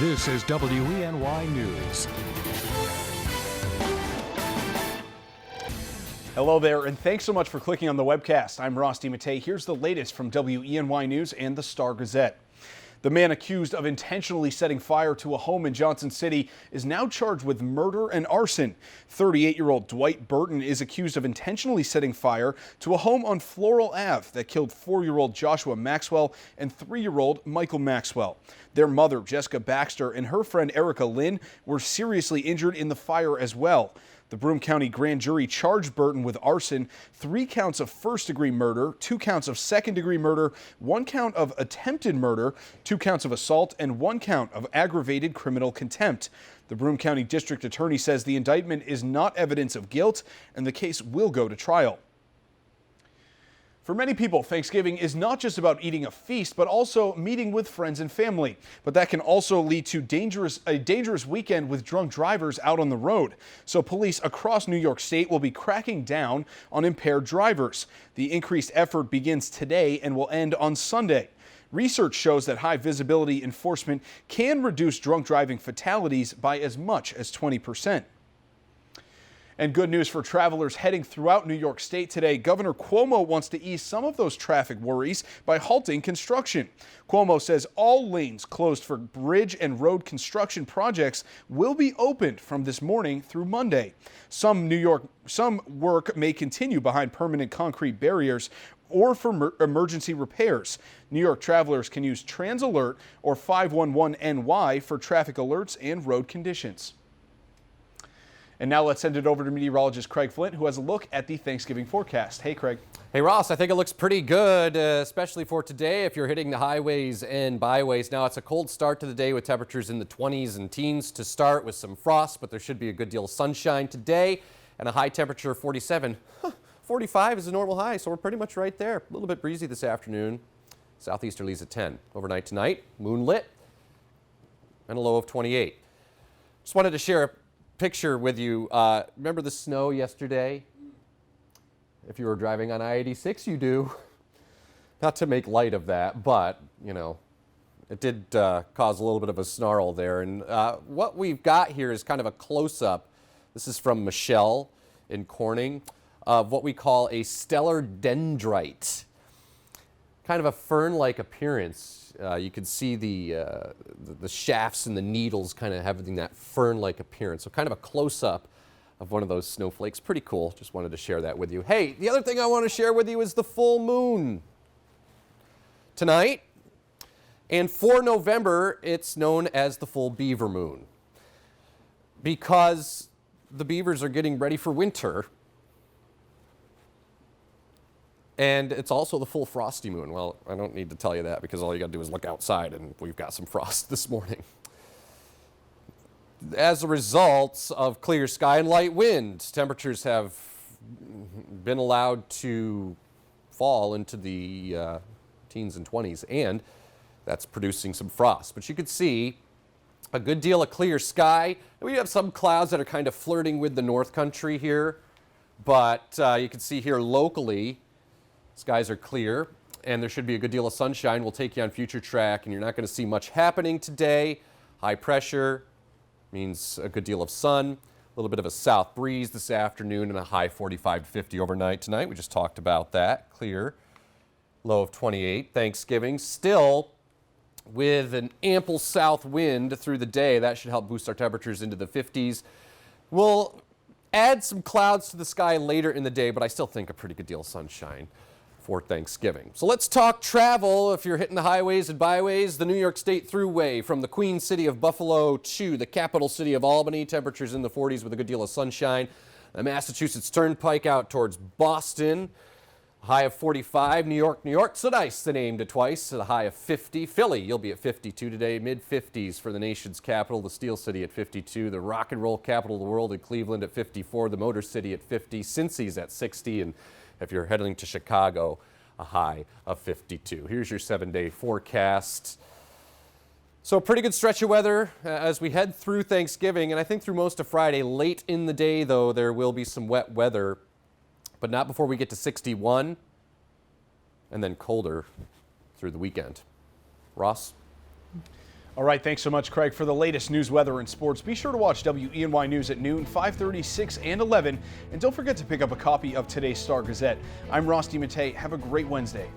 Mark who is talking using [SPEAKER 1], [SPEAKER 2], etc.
[SPEAKER 1] This is WENY News.
[SPEAKER 2] Hello there, and thanks so much for clicking on the webcast. I'm Ross DiMattei. Here's the latest from WENY News and the Star-Gazette. The man accused of intentionally setting fire to a home in Johnson City is now charged with murder and arson. 38-year-old Dwight Burton is accused of intentionally setting fire to a home on Floral Ave that killed 4-year-old Joshua Maxwell and 3-year-old Michael Maxwell. Their mother, Jessica Baxter, and her friend Erica Lynn were seriously injured in the fire as well. The Broome County grand jury charged Burton with arson, 3 counts of first-degree murder, 2 counts of second-degree murder, 1 count of attempted murder, 2 counts of assault, and 1 count of aggravated criminal contempt. The Broome County District Attorney says the indictment is not evidence of guilt, and the case will go to trial. For many people, Thanksgiving is not just about eating a feast, but also meeting with friends and family. But that can also lead to a dangerous weekend with drunk drivers out on the road. So police across New York State will be cracking down on impaired drivers. The increased effort begins today and will end on Sunday. Research shows that high visibility enforcement can reduce drunk driving fatalities by as much as 20%. And good news for travelers heading throughout New York State today. Governor Cuomo wants to ease some of those traffic worries by halting construction. Cuomo says all lanes closed for bridge and road construction projects will be opened from this morning through Monday. Some work may continue behind permanent concrete barriers or for emergency repairs. New York travelers can use TransAlert or 511NY for traffic alerts and road conditions. And now let's send it over to meteorologist Craig Flint, who has a look at the Thanksgiving forecast. Hey, Craig.
[SPEAKER 3] Hey, Ross, I think it looks pretty good, especially for today if you're hitting the highways and byways. Now, it's a cold start to the day with temperatures in the 20s and teens to start with some frost, but there should be a good deal of sunshine today and a high temperature of 47. 45 is a normal high, so we're pretty much right there. A little bit breezy this afternoon. Southeasterlies at 10. Overnight tonight, moonlit and a low of 28. Just wanted to share a picture with you. Remember the snow yesterday? If you were driving on I-86, you do. Not to make light of that, but, you know, it did cause a little bit of a snarl there. And what we've got here is kind of a close-up. This is from Michelle in Corning of what we call a stellar dendrite. Kind of a fern-like appearance. You can see the shafts and the needles kind of having that fern-like appearance. So kind of a close-up of one of those snowflakes. Pretty cool. Just wanted to share that with you. Hey, the other thing I want to share with you is the full moon tonight. And for November, it's known as the full beaver moon because the beavers are getting ready for winter. And it's also the full frosty moon. Well, I don't need to tell you that because all you got to do is look outside and we've got some frost this morning. As a result of clear sky and light wind, temperatures have been allowed to fall into the teens and 20s, and that's producing some frost. But you could see a good deal of clear sky. We have some clouds that are kind of flirting with the North Country here, but you can see here locally, skies are clear, and there should be a good deal of sunshine. We'll take you on future track, and you're not going to see much happening today. High pressure means a good deal of sun, a little bit of a south breeze this afternoon, and a high 45 to 50 overnight tonight. We just talked about that. Clear, low of 28. Thanksgiving still with an ample south wind through the day. That should help boost our temperatures into the 50s. We'll add some clouds to the sky later in the day, but I still think a pretty good deal of sunshine for Thanksgiving. So let's talk travel. If you're hitting the highways and byways, the New York State Thruway from the Queen City of Buffalo to the capital city of Albany, temperatures in the 40s with a good deal of sunshine. The Massachusetts Turnpike out towards Boston, high of 45. New York, so nice, the name to twice, at a high of 50. Philly, you'll be at 52 today, mid-50s for the nation's capital, the Steel City at 52. The rock and roll capital of the world in Cleveland at 54. The Motor City at 50. Cincy's at 60. And if you're heading to Chicago, a high of 52. Here's your 7-day forecast. So a pretty good stretch of weather as we head through Thanksgiving, and I think through most of Friday. Late in the day, though, there will be some wet weather, but not before we get to 61, and then colder through the weekend. Ross?
[SPEAKER 2] All right, thanks so much, Craig. For the latest news, weather, and sports, be sure to watch WENY News at noon, 5:30, 6, and 11. And don't forget to pick up a copy of today's Star Gazette. I'm Ross DeMattei. Have a great Wednesday.